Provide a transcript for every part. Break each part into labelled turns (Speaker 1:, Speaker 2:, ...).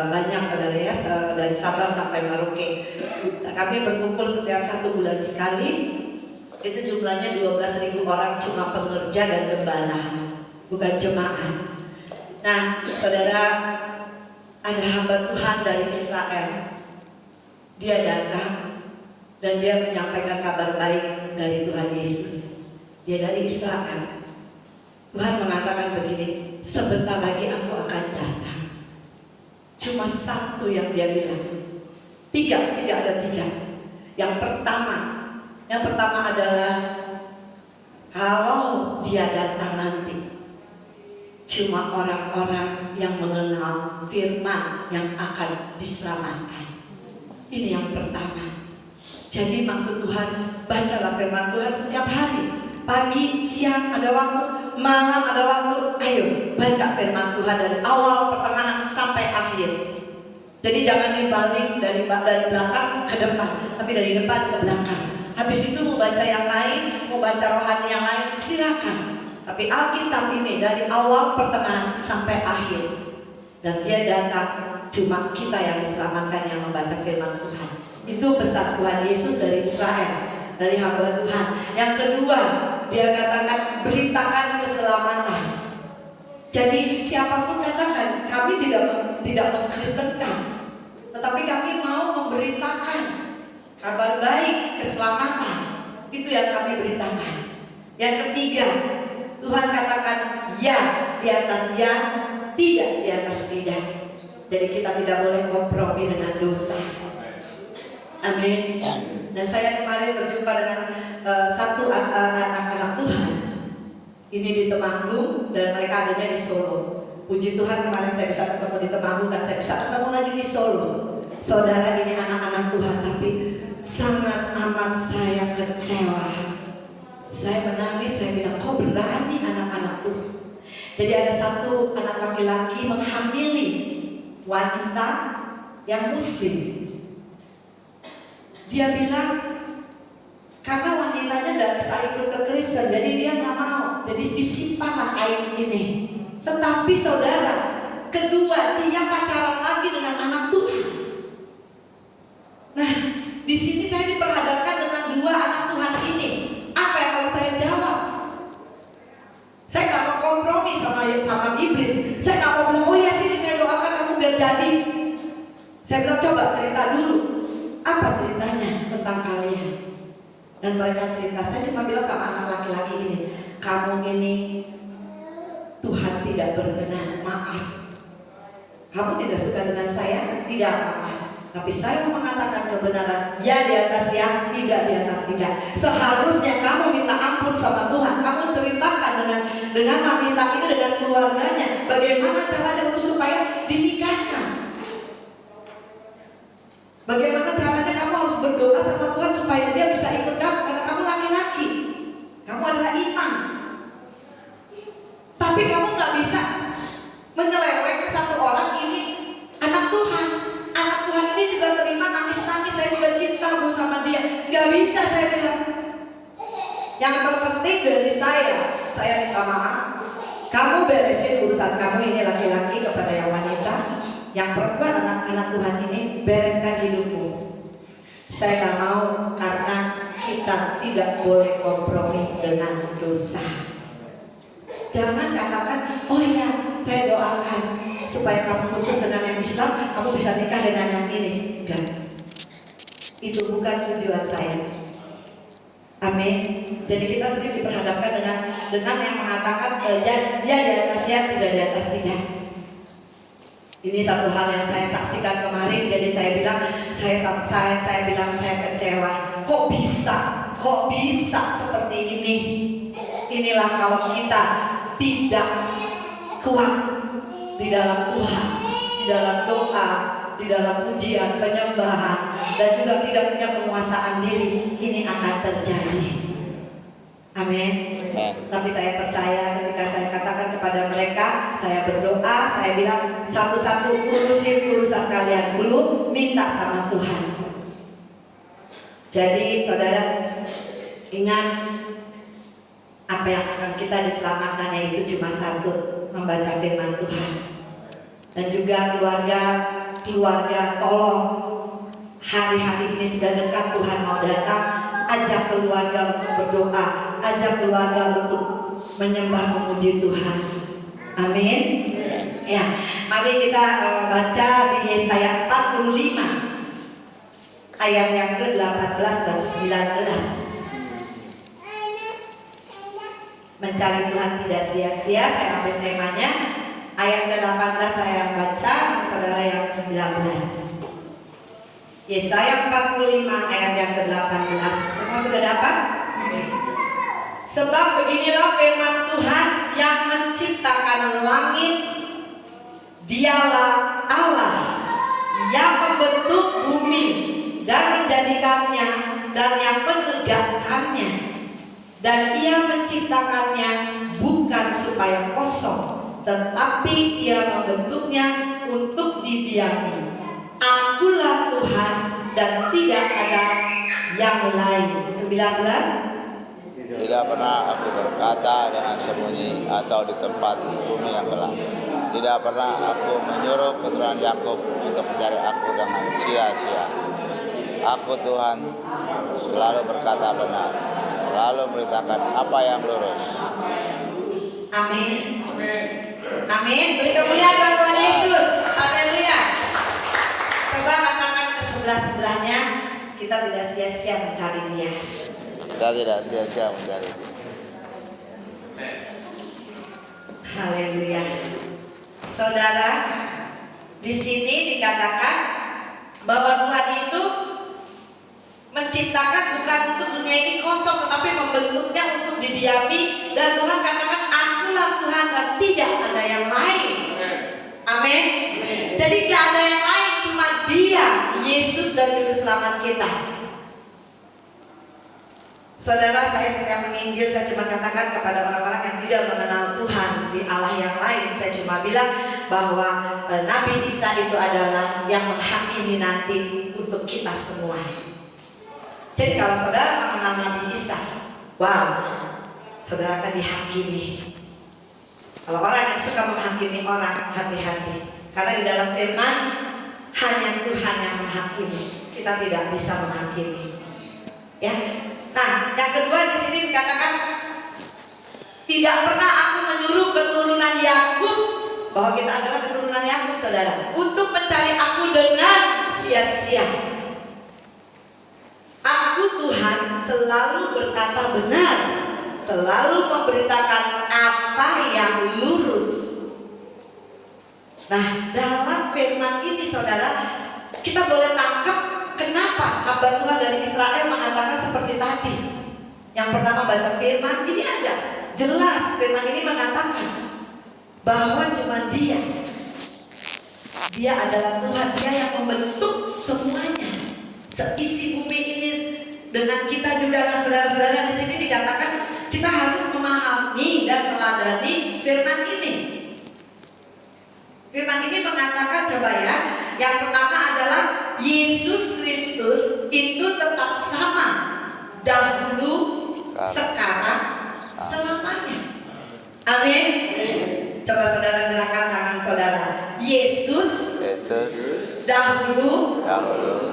Speaker 1: banyak saudara ya, dari Sabang sampai Merauke. Nah, kami berkumpul setiap 1 bulan sekali. Itu jumlahnya 12.000 orang, cuma pengerja dan gembala, bukan jemaat. Nah, saudara, ada hamba Tuhan dari Israel. Dia datang dan dia menyampaikan kabar baik dari Tuhan Yesus. Dia dari Israel. Tuhan mengatakan begini, sebentar lagi aku akan datang. Cuma satu yang dia bilang. Tiga ada tiga. Yang pertama adalah kalau dia datang nanti, cuma orang-orang yang mengenal firman yang akan diselamatkan. Ini yang pertama. Jadi maksud Tuhan, bacalah firman Tuhan setiap hari. Pagi, siang ada waktu, malam ada waktu. Ayo baca firman Tuhan dari awal, pertengahan sampai akhir. Jadi jangan dibalik dari belakang ke depan, tapi dari depan ke belakang. Habis itu mau baca yang lain, mau baca rohani yang lain, silakan. Tapi Alkitab ini dari awal, pertengahan sampai akhir. Dan dia datang, cuma kita yang diselamatkan yang membaca firman Tuhan. Itu pesan Tuhan Yesus dari Israel, dari hamba Tuhan. Yang kedua, dia katakan beritakan keselamatan. Jadi siapapun katakan, kami tidak mengkristenkan, tetapi kami mau memberitakan kabar baik, keselamatan. Itu yang kami beritakan. Yang ketiga, Tuhan katakan ya di atas ya, tidak di atas tidak. Jadi kita tidak boleh kompromi dengan dosa. Amin. Dan saya kemarin berjumpa dengan satu anak-anak Tuhan. Ini di Temanggung dan mereka adanya di Solo. Puji Tuhan kemarin saya bisa ketemu di Temanggung dan saya bisa ketemu lagi di Solo. Saudara, ini anak-anak Tuhan, tapi sangat amat saya kecewa. Saya menangis, saya bilang, kok berani anak-anak Tuhan. Jadi ada satu anak laki-laki menghamili wanita yang muslim. Dia bilang, karena wanitanya gak bisa ikut ke Kristen, jadi dia gak mau. Jadi disimpanlah aib ini. Tetapi saudara, kedua dia pacaran lagi dengan anak Tuhan. Nah, di sini saya diperhadapkan dengan dua anak Tuhan ini. Apa yang harus saya jawab? Saya gak mau kompromi sama iblis. Saya gak mau bilang, oh ya sini saya doakan kamu biar jadi. Saya bilang, coba cerita dulu. Apa ceritanya tentang kalian? Dan mereka cerita, saya cuma bilang sama anak laki-laki ini, kamu ini Tuhan tidak berkenan, maaf. Kamu tidak suka dengan saya, tidak apa-apa. Tapi saya mau mengatakan kebenaran, ya di atas ya, tidak di atas tidak. Seharusnya kamu minta ampun sama Tuhan. Kamu ceritakan dengan wanita ini, dengan keluarganya, bagaimana caranya untuk supaya dinikahkan. Bagaimana caranya kamu harus berdoa sama Tuhan supaya dia bisa ikut kamu, karena kamu laki-laki, kamu adalah imam. Tapi kamu gak bisa menyeleweng ke satu orang ini anak Tuhan. Anak Tuhan ini juga terima nangis-nangis, saya juga cinta sama dia. Gak bisa, saya bilang. Yang terpenting dari saya minta maaf. Kamu beresin urusan kamu ini laki-laki kepada yang wanita. Yang perempuan anak-anak Tuhan ini bereskan hidupmu. Saya gak mau, karena kita tidak boleh kompromi dengan dosa. Jangan katakan, oh iya saya doakan supaya kamu putus dengan yang Islam, kamu bisa nikah dengan yang ini. Enggak, itu bukan tujuan saya. Amin. Jadi kita sendiri diperhadapkan dengan yang mengatakan ya di atas ya, tidak di atas tidak. Ini satu hal yang saya saksikan kemarin. Jadi saya bilang, saya kecewa. Kok bisa seperti ini? Inilah kalau kita tidak kuat di dalam Tuhan, di dalam doa, di dalam ujian, penyembahan, dan juga tidak punya penguasaan diri, ini akan terjadi. Amin. Tapi saya percaya ketika saya katakan kepada mereka, saya berdoa, saya bilang satu-satu urusin urusan kalian dulu, minta sama Tuhan. Jadi saudara, ingat apa yang akan kita diselamatkan, yaitu cuma satu, membaca firman Tuhan. Dan juga keluarga tolong, hari-hari ini sudah dekat, Tuhan mau datang, ajak keluarga untuk berdoa, ajak keluarga untuk menyembah memuji Tuhan. Amin. Ya, mari kita baca di Yesaya 45 ayat yang ke-18 dan 19. Mencari Tuhan tidak sia-sia, saya ambil temanya. Ayat ke-18 saya baca, saudara yang ke-19. Yesaya 45 ayat yang ke-18. Semua sudah dapat? Sebab beginilah firman Tuhan yang menciptakan langit. Dialah Allah yang membentuk bumi dan menjadikannya dan yang menegakkannya. Dan ia menciptakannya bukan supaya kosong, tetapi ia membentuknya untuk didiami. Akulah Tuhan dan tidak ada yang lain. 19.
Speaker 2: Tidak pernah aku berkata dengan sembunyi atau di tempat bumi yang gelap. Tidak pernah aku menyuruh keturunan Yakub untuk mencari aku dengan sia-sia. Aku Tuhan selalu berkata benar, selalu memberitakan apa yang lurus.
Speaker 1: Amin. Amin. Beri kemuliaan buat Tuhan Yesus. Haleluya. Coba katakan ke sebelah-sebelahnya, kita tidak sia-sia mencari Dia.
Speaker 2: Kita tidak sia-sia mencari Dia.
Speaker 1: Haleluya. Saudara, di sini dikatakan bahwa Tuhan itu menciptakan bukan untuk dunia ini kosong, tetapi membentuknya untuk didiami. Dan Tuhan katakan, akulah Tuhan dan tidak ada yang lain. Amin. Jadi tidak ada yang lain, cuma Dia, Yesus dan Juru Selamat kita. Saudara, saya setiap menginjil, saya cuma katakan kepada orang-orang yang tidak mengenal Tuhan di Allah yang lain, saya cuma bilang bahwa Nabi Isa itu adalah yang menghakimi nanti untuk kita semua. Jadi kalau saudara mengenal Nabi Isa, wow, saudara akan dihakimi. Kalau orang yang suka menghakimi orang, hati-hati. Karena di dalam firman, hanya Tuhan yang menghakimi. Kita tidak bisa menghakimi. Ya. Nah, yang kedua di sini dikatakan, tidak pernah aku menyuruh keturunan Yakub, bahwa kita adalah keturunan Yakub, saudara, untuk mencari aku dengan sia-sia. Aku Tuhan selalu berkata benar, selalu memberitakan apa yang lurus. Nah, dalam firman ini saudara, kita boleh tangkap kenapa hamba Tuhan dari Israel mengatakan seperti tadi. Yang pertama baca firman, ini ada jelas firman ini mengatakan bahwa cuma Dia adalah Tuhan, Dia yang membentuk semuanya. Seisi bumi ini dengan kita juga, saudara-saudara, di sini dikatakan kita harus memahami dan meladani firman ini. Firman ini mengatakan, coba ya, yang pertama adalah Yesus Kristus itu tetap sama dahulu, sekarang, selamanya. Amin. Coba saudara gerakan tangan saudara. Yesus dahulu,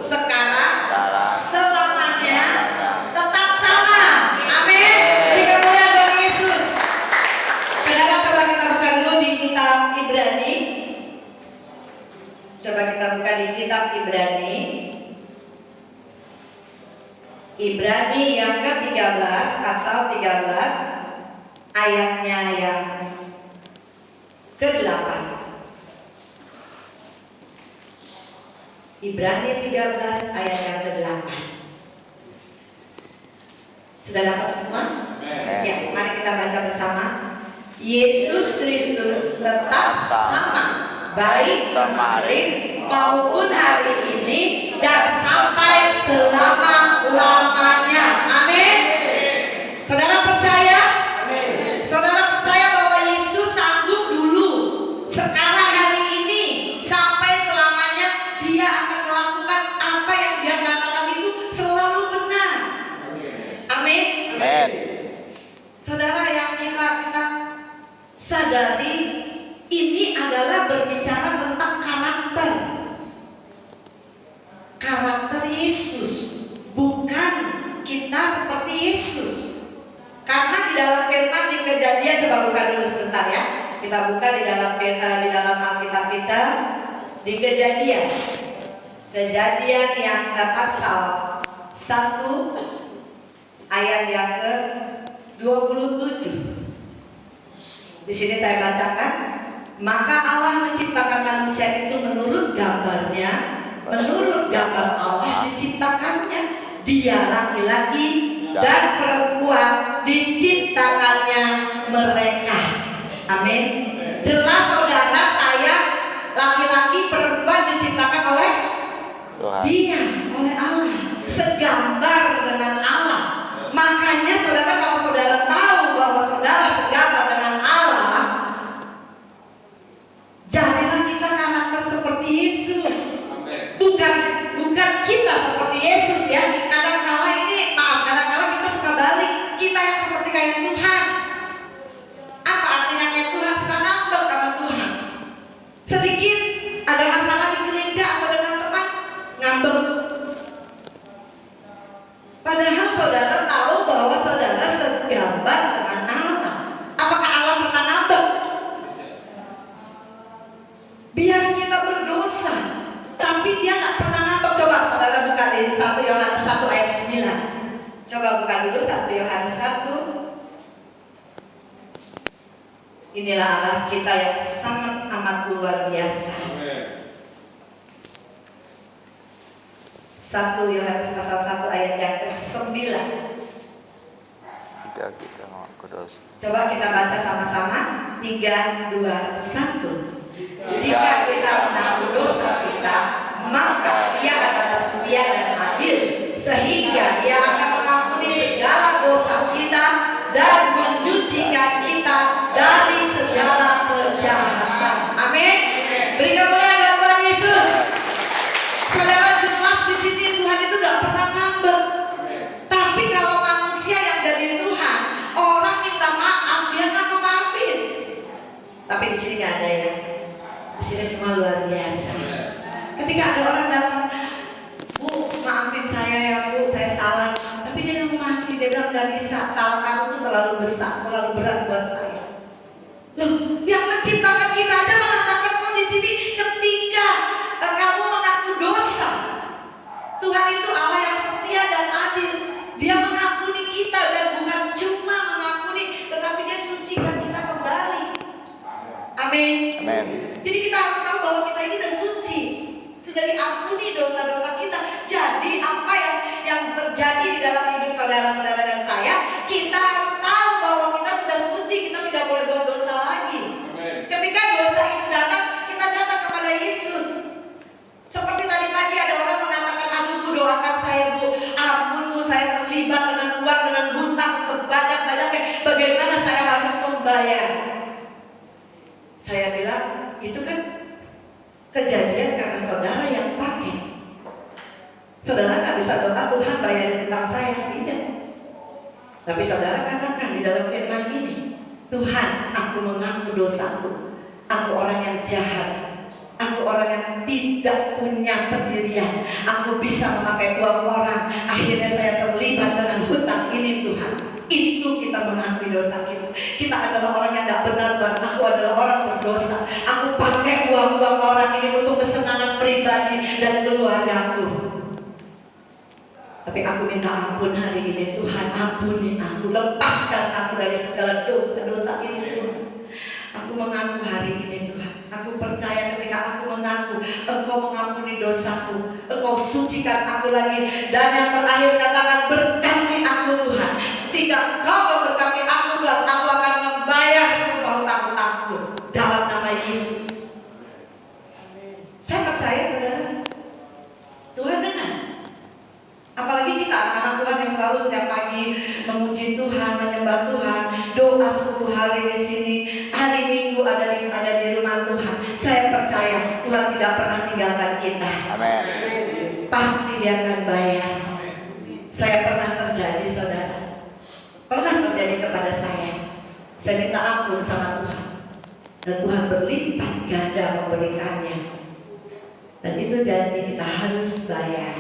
Speaker 1: sekarang, selamanya, tetap sama. Amin. Beri kemuliaan bagi Yesus. Saudara, coba kita buka dulu di kitab Ibrani. Coba kita buka di kitab Ibrani. Ibrani yang ke-13, pasal 13, ayatnya yang ke-8. Ibrani 13 ayat yang ke-8. Sudah dapat semua? Ya, mari kita baca bersama. Yesus Kristus tetap sama, baik kemarin maupun hari ini dan sampai selama-lamanya. Amin. Saudara percaya? Saudara percaya bahwa Yesus sanggup dulu, sekarang, hari ini, sampai selamanya Dia akan melakukan apa yang Dia katakan itu selalu benar. Amin. Saudara, yang kita sadari ini adalah berbicara tentang Kita buka di dalam Alkitab kita di Kejadian yang pasal 1 ayat yang ke-27. Di sini saya bacakan, maka Allah menciptakan manusia itu menurut gambarnya, menurut gambar Allah diciptakannya, dia laki-laki dan perempuan diciptakannya mereka. Amin. Jelas saudara, saya laki-laki perempuan diciptakan oleh
Speaker 2: Tuhan.
Speaker 1: Dia, oleh Allah, segambar dengan Allah. Makanya saudara, kalau saudara tahu bahwa saudara segambar dengan Allah, jadilah kita karakter seperti Yesus. Bukan kita seperti Yesus ya. Kadang-kala kita suka balik. Kita yang seperti kayak Tuhan. Apa artinya kayak Tuhan? Suka ngambek sama Tuhan. Sedikit ada masalah di gereja atau dengan teman, ngambek. Padahal saudara tahu bahwa saudara segambar dengan Allah. Apakah Allah pernah ngambek? Biar kita berdosa, tapi dia tak pernah ngambek. Coba saudara buka di 1 Yohanes 1 ayat 9. Coba buka dulu 1 Yohanes 1. Inilah Allah kita yang sangat amat luar biasa. 1 Yohanes pasal 1 ayat yang ke-9. Coba kita baca sama-sama. 3, 2, 1. Jika kita mengaku dosa kita, maka Dia adalah setia dan adil, sehingga Dia akan mengampuni segala dosa kita dan menyucikan kita dari segala kejahatan. Amin. Beri kemuliaan Tuhan Yesus. Saudara, jelas di sini Tuhan itu tidak pernah ngambek. Tapi kalau manusia yang jadi Tuhan, orang minta maaf, dia nggak mau maafin. Tapi di sini nggak ada ya. Di sini semua luar biasa. Ketika ada orang datang, Bu, maafin saya ya Bu, saya salah. Tapi dia nggak mau maafin, dia bilang nggak bisa. Salah kamu tuh terlalu besar, terlalu berat buat saya. Loh, yang menciptakan kita aja mengatakan kok di sini ketika kamu mengaku dosa, Tuhan itu Allah yang setia dan adil. Dia mengampuni kita dan bukan cuma mengampuni, tetapi Dia sucikan kita kembali. Amin.
Speaker 2: Amin.
Speaker 1: Jadi kita harus tahu bahwa kita ini sudah suci, sudah diampuni dosa-dosa kita. Jadi apa yang terjadi di dalam hidup saudara-saudara dan saya, kita harus tahu bahwa kita sudah suci, kita tidak boleh buat dosa lagi. Ketika dosa itu datang, kita datang kepada Yesus. Seperti tadi pagi ada orang mengatakan, aduh Bu, doakan saya Bu, ampun Bu, saya terlibat dengan uang, dengan hutang sebanyak-banyaknya, bagaimana saya harus membayar? Saya bilang, itu kan kejadian karena saudara yang pakai. Saudara nggak bisa doa, Tuhan bayarin hutang saya, tidak. Tapi saudara katakan di dalam firman ini, Tuhan, aku mengaku dosaku, aku orang yang jahat, aku orang yang tidak punya pendirian, aku bisa memakai uang orang, akhirnya saya terlibat dengan hutang ini Tuhan. Itu kita mengakui dosa kita. Kita adalah orang yang tidak benar Tuhan. Aku adalah orang berdosa. Aku pakai uang-uang orang ini untuk kesenangan pribadi dan keluargaku. Tapi aku minta ampun hari ini Tuhan, ampuni aku, lepaskan aku dari segala dosa-dosa ini Tuhan. Aku mengaku hari ini Tuhan. Aku percaya ketika aku mengaku, Engkau mengampuni dosaku, Engkau sucikan aku lagi. Dan yang terakhir katakan, berkati aku Tuhan. Ketika Engkau memberkati aku Tuhan, aku akan membayar semua hutang-hutangku dalam nama Yesus. Saya percaya saudara, Tuhan dengar. Apalagi kita anak Tuhan yang selalu setiap pagi memuji Tuhan, menyembah Tuhan, doa 10 hari di sini, hari Minggu ada di rumah Tuhan. Saya percaya Tuhan tidak pernah tinggalkan kita.
Speaker 2: Amin.
Speaker 1: Pasti Dia akan bayar. Saya pernah terjadi saudara, pernah terjadi kepada saya. Saya minta ampun sama Tuhan, dan Tuhan berlipat ganda memberikannya. Dan itu janji kita harus bayar.